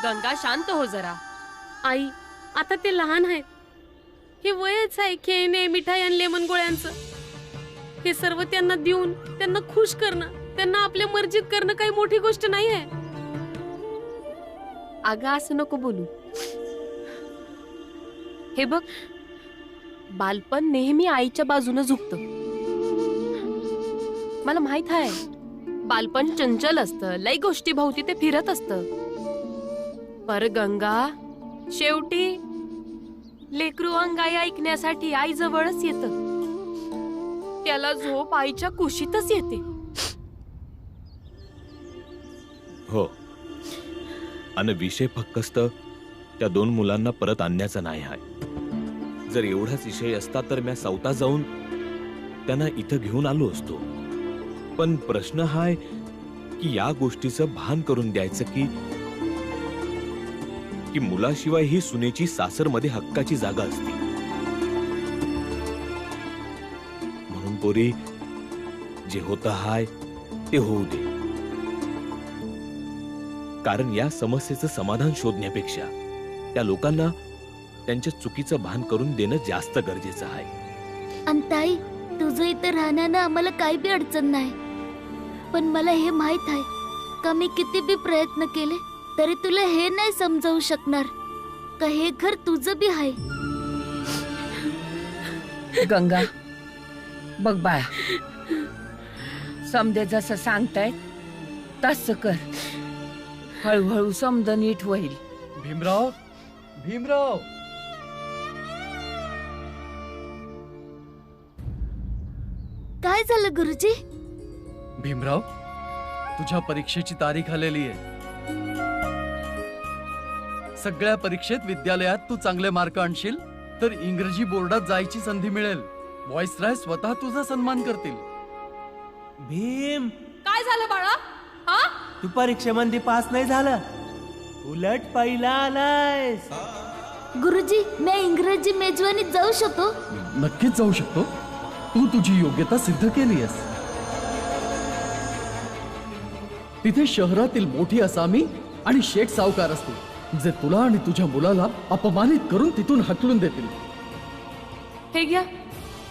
गंगा शांत हो जरा. आई आता ते लहान आहेत. हे वयच आहे खेळणे, मिठाई आणि लेमन गोळ्यांचं. हे सर्व त्यांना देऊन त्यांना खुश करणं, त्यांना आपल्या मर्जीत करणं काही मोठी गोष्ट नाही आहे. अगं असं नको बोलू. हे बघ, बालपण नेहमी आईच्या बाजूने झुकतं. मला माहित आहे, बालपण चंचल असतं, लई गोष्टी भोवती ते फिरत असतं. पर गंगा, शेवटी लेकरू अंगाई ऐकण्यासाठी आई जवळच येतं. त्याला झोप आईच्या कुशीतच येते. हो, आणि विषय फक्त त्या 2 मुलांना परत आणण्याचा नाही आहे. जर एवढाच विषय असता तर मी स्वतः जाऊन त्यांना इथं घेऊन आलो असतो. पण प्रश्न हा आहे की या गोष्टीचं भान करून द्यायचं की मुलाशिवाय ही सुनेची सासरमध्ये हक्काची जागा असते. म्हणून पोरी, जे होतं हाय ते होऊ दे. कारण या समस्येचं समाधान शोधण्यापेक्षा त्या लोकांना त्यांच्या चुकीचं भान करून देणं जास्त गरजेचं आहे. अंताई, तुझं इथं राहण्यानं आम्हाला काही बी अडचण नाही. पण मला हे माहित आहे का मी किती बी प्रयत्न केले तरी तुला हे नाही समजावू शकणार का हे घर तुझं बी आहे. गंगा, बघ बाळा, समजे जसं सांगताय तसं कर. हळूहळू समज नीट होईल. भीमराव, भीमराव, काय झालं गुरुजी? भीमराव, तुझ्या परीक्षेची तारीख आलेली आहे. सगळ्या परीक्षेत विद्यालयात तू चांगले मार्क आणशील तर इंग्रजी बोर्डात जायची संधी मिळेल. व्हॉइसराय स्वतः तुझा सन्मान करतील. भीम, काय झालं बाळा? हा, तू परीक्षेमध्ये पास नाही झाला, उलट पहिला आलायस. गुरुजी, मी इंग्रजी मेजवानीत जाऊ शकतो? नक्कीच जाऊ शकतो. तू तुझी योग्यता सिद्ध केली आहेस. तिथे शहरातील मोठी असामी आणि शेठ सावकार असतील जे तुला आणि तुझ्या मुलाला अपमानित करून तिथून हकलून देतील. हे घ्या,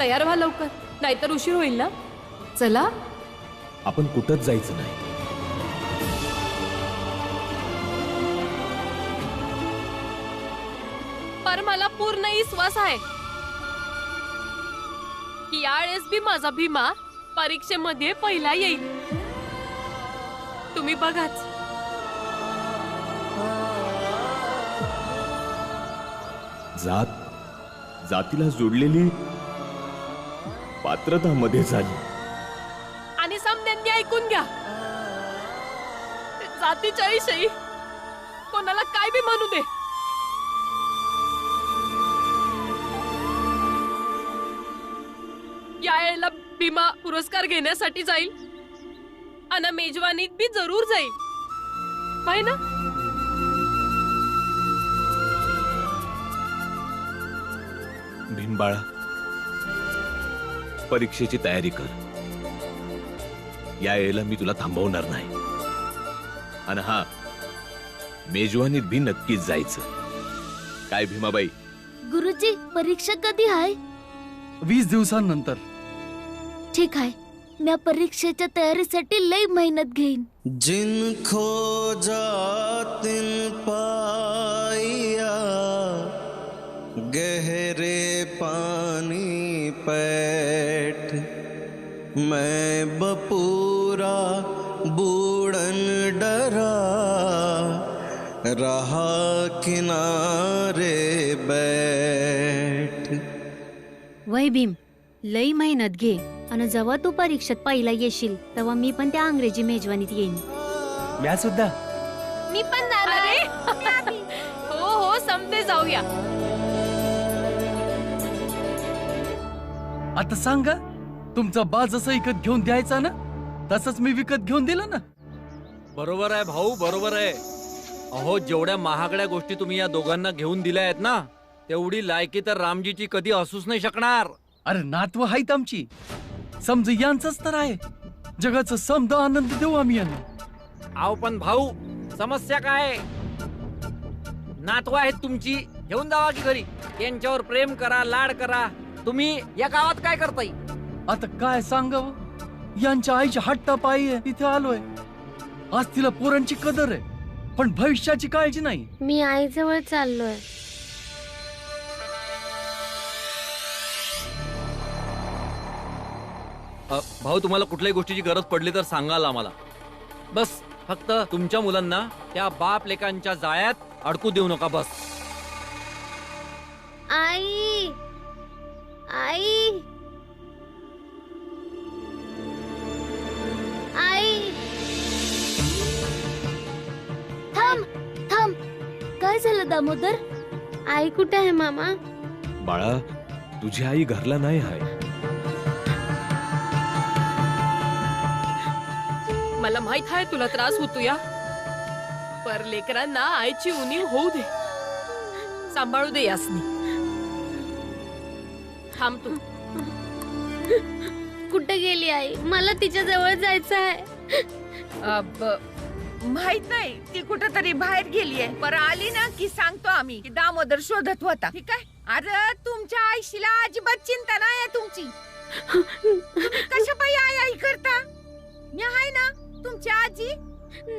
तयार व्हा लवकर, नाहीतर उशीर होईल ना. चला. आपण कुठंच जायचं नाही. पर मला पूर्ण विश्वास आहे की यावेळेस बी माझा भीमा परीक्षेमध्ये पहिला येईल. तुम्ही बघाच. जातीला जोडलेली पात्रता मध्ये झाली. आणि समद्यांनी ऐकून घ्या, जातीच्या विषयी कोणाला काय बी म्हणू दे, यावेळेला भीमा पुरस्कार घेण्यासाठी जाईल आणि मेजवानीत बी जरूर जाईल, आहे ना? भीमबाळा, परीक्षेची तयारी कर. या वेळेला मी तुला थांबवणार नाही. आणि हा, मेजवानीत भी नक्कीच जायचं. काय भीमाबाई? गुरुजी, परीक्षा कधी आहे? 20 दिवसांनंतर. ठीक आहे, मी परीक्षेच्या तयारीसाठी लई मेहनत घेईन. जिनको जातिन पाया गहरे पानी पैठ मैं बपूरा बूढ़न डरा रहा किनारे बैठ. वय भीम, लई मेहनत घे आणि जेव्हा तू परीक्षेत पहिला येशील तेव्हा मी पण त्या अंग्रेजी मेजवानीत येईन. म्या सुद्धा. मी पण अरे हो हो, समजे जाऊया. आता सांगा, तुमचा बा जसं विकत घेऊन द्यायचा ना तसंच मी विकत घेऊन दिलं ना. बरोबर आहे भाऊ, बरोबर आहे. अहो, जेवढ्या महागड्या गोष्टी तुम्ही या दोघांना घेऊन दिल्या आहेत ना, तेवढी लायकी तर रामजीची कधी असूच नाही शकणार. अरे नातवं आहेत आमची, समज यांचंच तर आहे. जगाचं समद आनंद देऊ आम्ही यांना. आव पण भाऊ, समस्या काय? नातवं आहेत तुमची, घेऊन जावा की घरी. त्यांच्यावर प्रेम करा, लाड करा. तुम्ही या गावात काय करताय? आता काय सांगावं, यांच्या आईच्या हट्टापायी आहे इथे आलोय. आज तिला पोरांची कदर आहे, पण भविष्याची काळजी नाही. मी आईजवळ चाललोय. भाऊ, तुम्हाला कुठल्याही गोष्टीची गरज पडली तर सांगाल आम्हाला. बस फक्त तुमच्या मुलांना त्या बाप लेकांच्या जाळ्यात अडकू देऊ नका बस. आई आई आई थांब थांब, काय झालं दामोदर? आई कुठे आहे मामा? बाळा, तुझी आई घरला नाही आहे. मला माहित आहे तुला त्रास होतो या, पर लेकरांना आईची उणीव होऊ दे, सांभाळू दे यासनी. थांब तू. कुठे गेली आई? मला तिच्या जवळ जायचं आहे. माहित नाही, ती कुठेतरी बाहेर गेली आहे. पर आली ना की सांगतो आम्ही की दामोदर शोधत होता. ठीक आहे? अरे तुमच्या आईशीला अजिबात चिंता नाही आहे तुमची. कशा बाई आई आई करता? मी आहे ना तुमची आजी.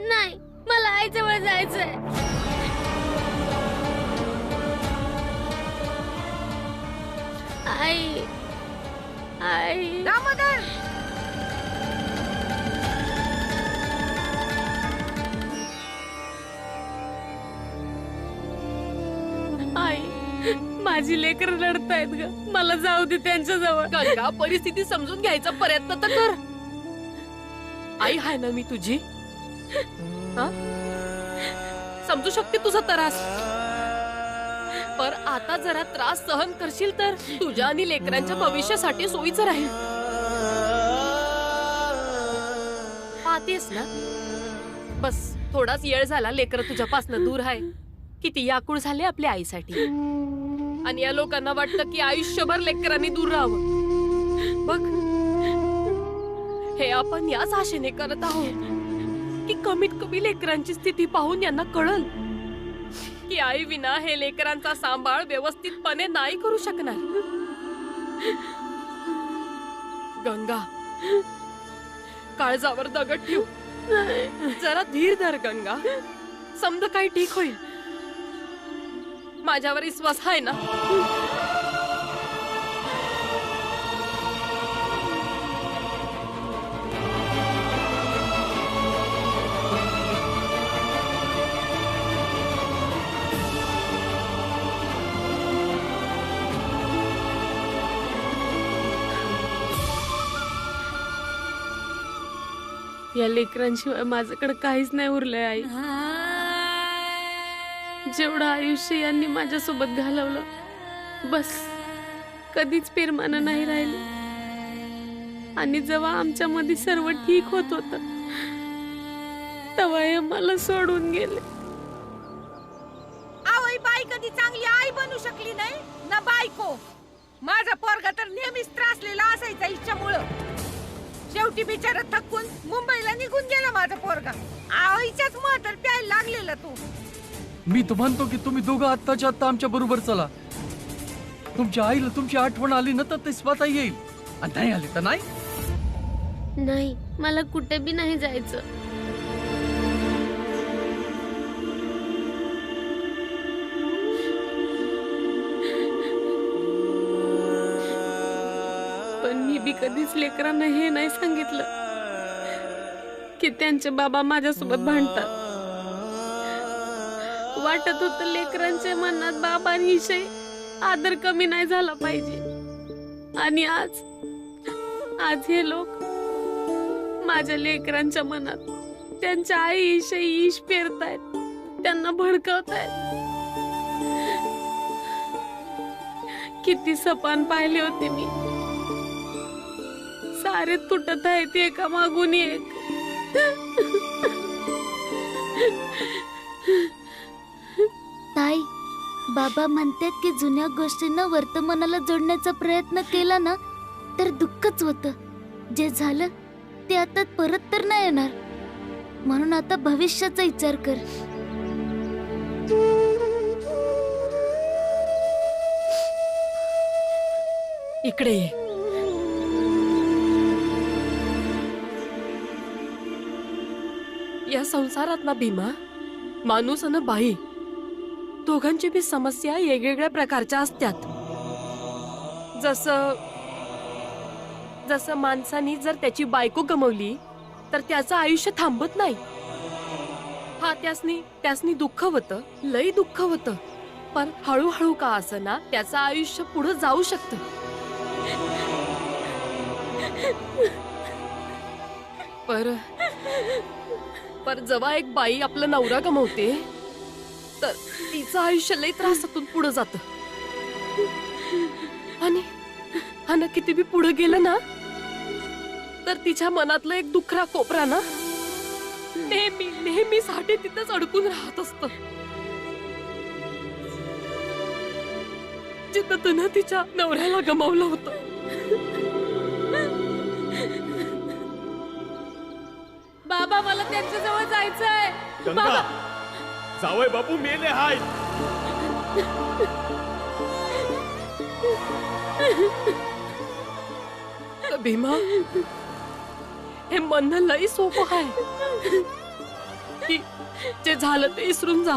नाही, मला आईजवळ जायचंय. आई आई दामोदर, आई, माझी लेकर रडतायत ग. मला जाऊ दे त्यांच्या जवळ. गंगा, परिस्थिती समजून घ्यायचा प्रयत्न तर कर. आई आहे ना मी तुझी. हा? समजू शकते तुझा त्रास, पर आता जरा त्रास सहन करशील तर तुझ्या आणि लेकरांच्या भविष्यासाठी सोयीचं राहील. पाहतेस ना, बस थोडाच येळ झाला लेकर तुझ्यापासून दूर आहे, किती याकूळ झाले आपल्या आईसाठी. आणि या लोकांना वाटतं की आयुष्यभर लेकरांनी दूर राहावं. बघ, हे आपण याच आशेने करत आहोत की कमीत कमी लेकरांची स्थिती पाहून यांना कळल की आई विना हे लेकरांचा सांभाळ व्यवस्थितपणे नाही करू शकणार. गंगा, काळजावर दगड ठेव, जरा धीर धर गंगा. समज काही ठीक होईल. माझ्यावर विश्वास आहे ना? या लेकरांशिवाय माझ्याकडे काहीच नाही उरलंय आई. जेवढं आयुष्य यांनी माझ्यासोबत घालवलं, बस कधीच पेरमानं नाही राहिलं. आणि जेव्हा आमच्या मध्ये सर्व ठीक होत होत, तेव्हा हे मला सोडून गेले. आवई बाई कधी चांगली आई बनू शकली नाही ना बायको. माझा पोरगा तर नेहमीच त्रासलेला असायचा इच्छामुळं. शेवटी बिचारा थकून मुंबईला निघून गेला माझा पोरगा. आईच्याच म्हातार प्यायला लागलेला तू. मी तर म्हणतो की तुम्ही दोघं आत्ताच्या आत्ता आमच्या बरोबर चला. तुमच्या आईला तुमची आठवण आली ना तर ते स्वतः येईल, आणि नाही आली तर नाही. नाही, मला कुठे बी नाही जायचं. पण मी बी कधीच लेकरांना हे नाही सांगितलं की त्यांचे बाबा माझ्यासोबत भांडतात. वाटत होतं लेकरांच्या मनात बाबांविषयी आदर कमी नाही झाला पाहिजे. आणि आज हे लोक माझ्या लेकरांच्या मनात त्यांच्या आईविषयी ईश पेरतायत, त्यांना भडकवतायत. किती सपान पाहिले होते मी, सारे तुटत आहेत एका मागून एक. ताई, बाबा म्हणतात की जुन्या गोष्टींना वर्तमानाला जोडण्याचा प्रयत्न केला ना तर दुःखच होतं. जे झालं ते आता परत तर नाही येणार, म्हणून आता भविष्याचा विचार कर. इकडे ये. या संसारात ना भीमा, माणूस आणि बाई दोघांची बी समस्या वेगवेगळ्या प्रकारच्या असतात. जसं माणसानी जर त्याची बायको गमावली तर त्याचं आयुष्य थांबत नाही. हा त्यासनी दुःख होतं, लई दुःख होतं, पण हळूहळू का असना त्याचं आयुष्य पुढे जाऊ शकतं. पर जेव्हा एक बाई आपला नवरा गमावते तर तिचं आयुष्य लई त्रासातून पुढे जात. आणि किती बी पुढे गेलं ना तर तिच्या मनातलं एक दुखरा कोपरा ना नेहमी साठी तिथंच अडकून राहत असत. जिथं तिनं तिच्या नवऱ्याला गमावलं होतं. बाबा मला त्यांच्या जवळ जायचंय. गंगा, जावई बापू मेले हाय. भीमा, हे म्हणणं लई सोपं आहे की जे झालं ते विसरून जा,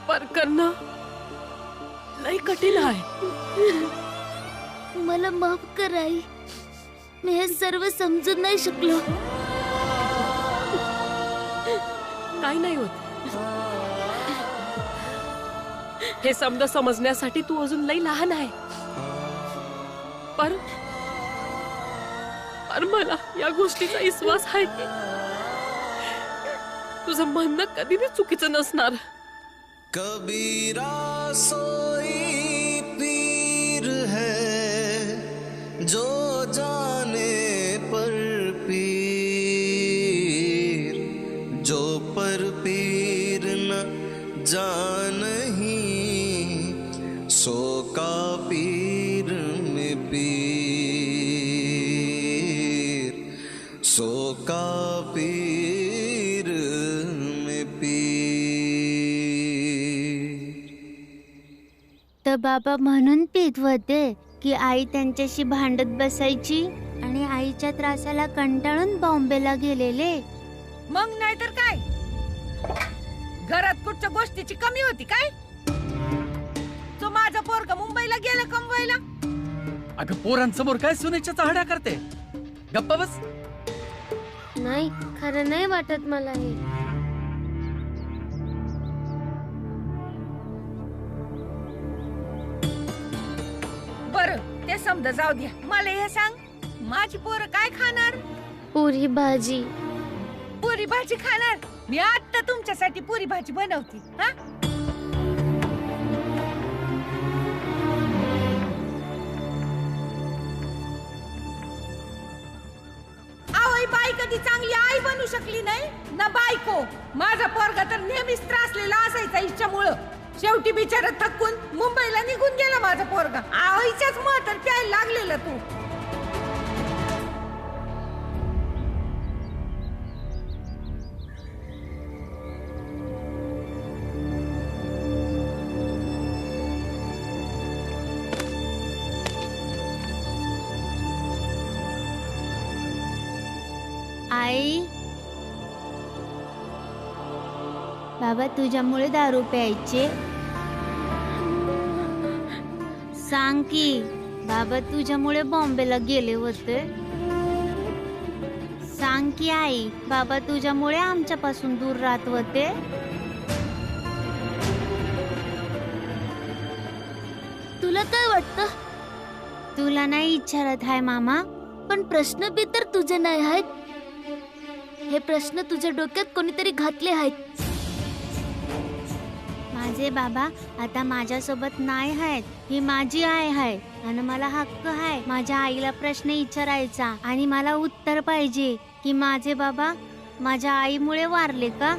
पर करणं लई कठीण आहे. मला माफ कर आई. मी हे सर्व समजून नाही शकलो. काही नाही होत. हे समज समजण्यासाठी तू अजून लई लहान आहे. पर मला या गोष्टीचा विश्वास आहे की तुझं म्हणणं कधी बी चुकीचं नसणार. कबीरा सोई पीर है जो जाने पर पीर, जो पर पीर न जानही सो का पीर में पीर, सो का पीर में पीर. तर बाबा म्हणून पीत होते की आई त्यांच्याशी भांडत बसायची आणि आईच्या त्रासाला कंटाळून बॉम्बेला गेलेले. मग नाहीतर काय, घरात कुठच्या गोष्टीची कमी होती काय? तो माझा पोरगा मुंबईला गेला कमवायला. अगं पोरांसमोर काय सुनेच्या चाहड्या करते? गप्पा बस. नाही, खरं नाही वाटत मला हे. बरं ते समजा जाऊ द्या. मला हे सांग, माझी पोरं काय खाणार? पुरी भाजी. पुरी भाजी खाणार? मी आता तुमच्यासाठी पुरी भाजी बनवते. हा, आवई बाई कधी चांगली आई बनू शकली नाही ना बायको. माझा पोरगा तर नेहमीच त्रासलेला असायचा इच्छामुळं. शेवटी बिचारा थकून मुंबईला निघून गेला माझा पोरगा. आईच्याच म्हातार प्यायला लागलेला तू. आई, बाबा तुझ्यामुळे दारू प्यायचे. सांग की बाबा तुझ्यामुळे बॉम्बेला गेले होते. सांग की आई, बाबा तुझ्यामुळे आमच्यापासून दूर राहत होते. तुला काय वाटतं? तुला नाही विचारत आहे मामा. पण प्रश्न बी तर तुझे नाही आहेत. हे प्रश्न तुझ्या डोक्यात कोणीतरी घातले आहेत. माझे बाबा आता माझ्यासोबत नाही आहेत. ही माझी आई आहे आणि मला हक्क आहे माझ्या आईला प्रश्न विचारायचा आणि मला उत्तर पाहिजे की माझे बाबा माझ्या आईमुळे वारले का?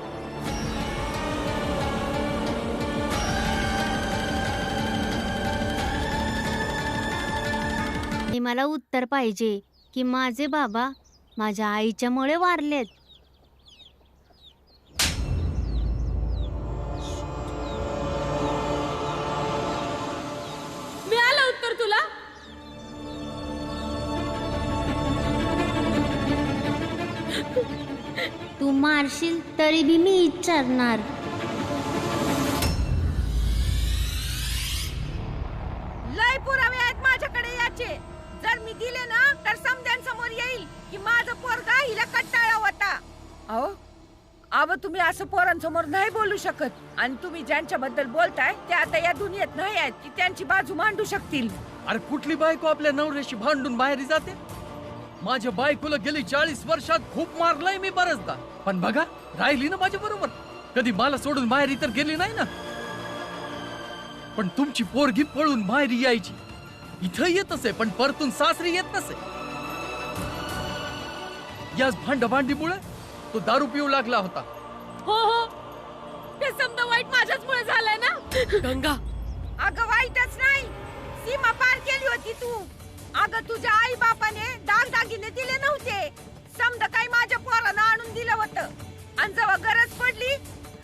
आणि मला उत्तर पाहिजे की माझे बाबा माझ्या आईच्यामुळे वारलेत. मिळालं उत्तर तुला? मारशील तरी बी मी विचारणार. लय पुरावे आहेत माझ्याकडे याचे. जर मी दिले ना तर समजांसमोर येईल की माझा पोरगा हिला कट्टाळा होता. अहो आव तुम्ही असं पोरांसमोर नाही बोलू शकत. आणि तुम्ही ज्यांच्याबद्दल बोलताय ते आता या दुनियेत नाही आहेत की त्यांची बाजू मांडू शकतील. अरे कुठली बायको आपल्या नवऱ्याशी भांडून बाहेर जाते? माझ्या बायकोला गेली 40 वर्षात खूप मारलंय मी बरंचदा, पण बघा राहिली ना माझ्या बरोबर. कधी मला सोडून माहेरी तर गेली नाही ना. पण तुमची पोरगी पळून माहेरी यायची, इथं येत असे पण परतून सासरी येत नसे. याच भांडाभांडीमुळे तो दारू पिऊ लागला होता. हो हो, ते समजा वाईट माझ्याचमुळे झालंय ना. गंगा, अगं वाईटच नाही, सीमा पार केली होती तू. अगं तुझ्या आई बापाने दागदागिने दिले नव्हते. समजा काही माझ्या पोरानं आणून दिलं होतं. आणि जेव्हा गरज पडली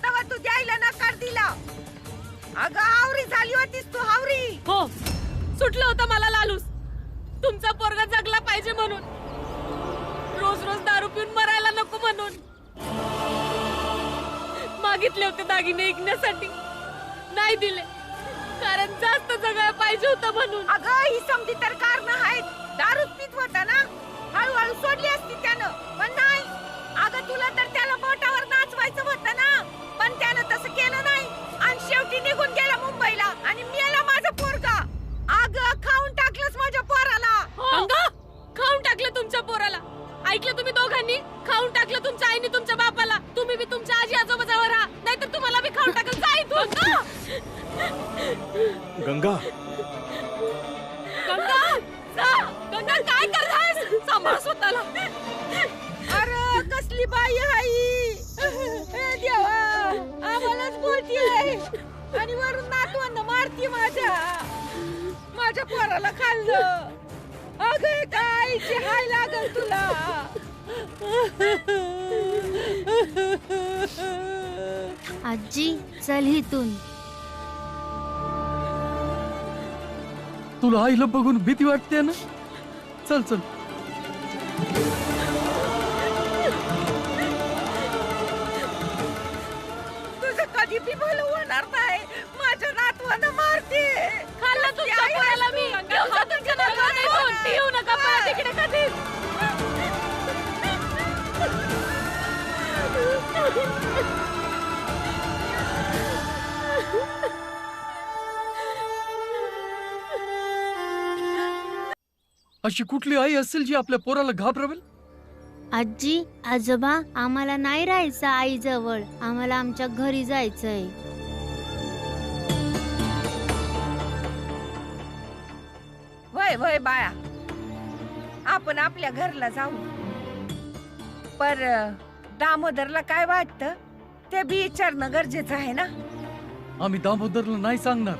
तेव्हा तू द्यायला नकार दिला. अगं हावरी झाली होतीस तू, हावरी. हो, सुटलं होतं मला लालूस. तुमचा पोरगा जगला पाहिजे म्हणून, रोज रोज दारू पिऊन मरायला नको म्हणून. मागितले होते दागिने ऐकण्यासाठी, नाही दिले कारण जास्त जगायला पाहिजे होतं म्हणून. अगं ही समधी तर कारण आहेत. दारूच पित होता ना, हळूहळू सोडली असती त्यानं, पण नाही. अगं तुला तर त्याला बोटावर नाचवायचं होतं ना, पण त्यानं तसं केलं नाही. आणि शेवटी निघून गेला मुंबईला आणि मेला माझा पोरगा. अगं खाऊन टाकलंस माझ्या पोराला. गंगा, खाऊन टाकलं तुमच्या पोराला. ऐकलं तुम्ही दोघांनी? खाऊन टाकलं तुमच्या आईने तुमच्या बापाला. तुम्ही बी तुमच्या आजी आजोबाजवळ राहा, नाहीतर तुम्हाला बी खाऊन टाकलं. जा इथून. गंगा, गंगा, जा. गंगा काय करतायस? सांभाळ स्वतःला. अरे कसली बाई आई, देवा आम्हालाच बोलतीये आणि वरून नातवांना मारती. माझ्या पोराला खाल्लं. अगं कायची हाय लागल तुला. आजी चल इथून. तुला आईला बघून भीती वाटते ना? चल चल. तुझं कधी बी भलं होणार नाही. माझ्या नातवानं मारते. खाल्लं तुमच्या पोराला मी. दिवसा तुमच्या नातवाला इथून. येऊ नका परत इकडे कधीच. अशी कुठली आई असेल जी आपल्या पोराला घाबरवेल? आजी आजोबा, आम्हाला नाही राहायचं आई जवळ. आम्हाला आमच्या घरी जायचंय. वय वय बाळा, आपण आपल्या घरला जाऊ. पर दामोदरला काय वाटतं ते बी विचारणं गरजेचं आहे ना. आम्ही दामोदरला नाही सांगणार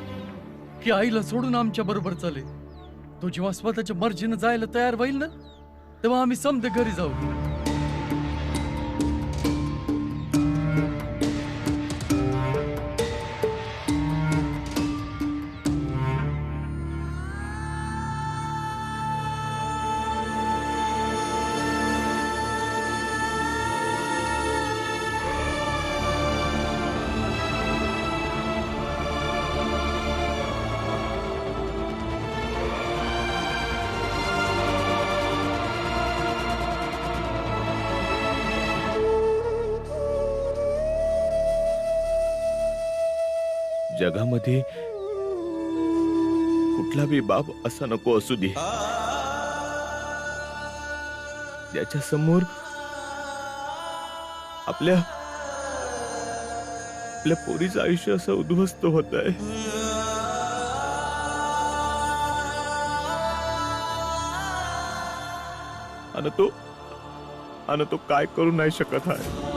की आईला सोडून आमच्या बरोबर चाले. तो जेव्हा स्वतःच्या मर्जीनं जायला तयार होईल ना, तेव्हा आम्ही समजे घरी जाऊ. जगामध्ये कुठला बी बाप असा नको असू दे ज्याच्या समोर आपल्या पोरीचं आयुष्य असं उद्ध्वस्त होत आहे. आणि तो काय करू नाही शकत आहे.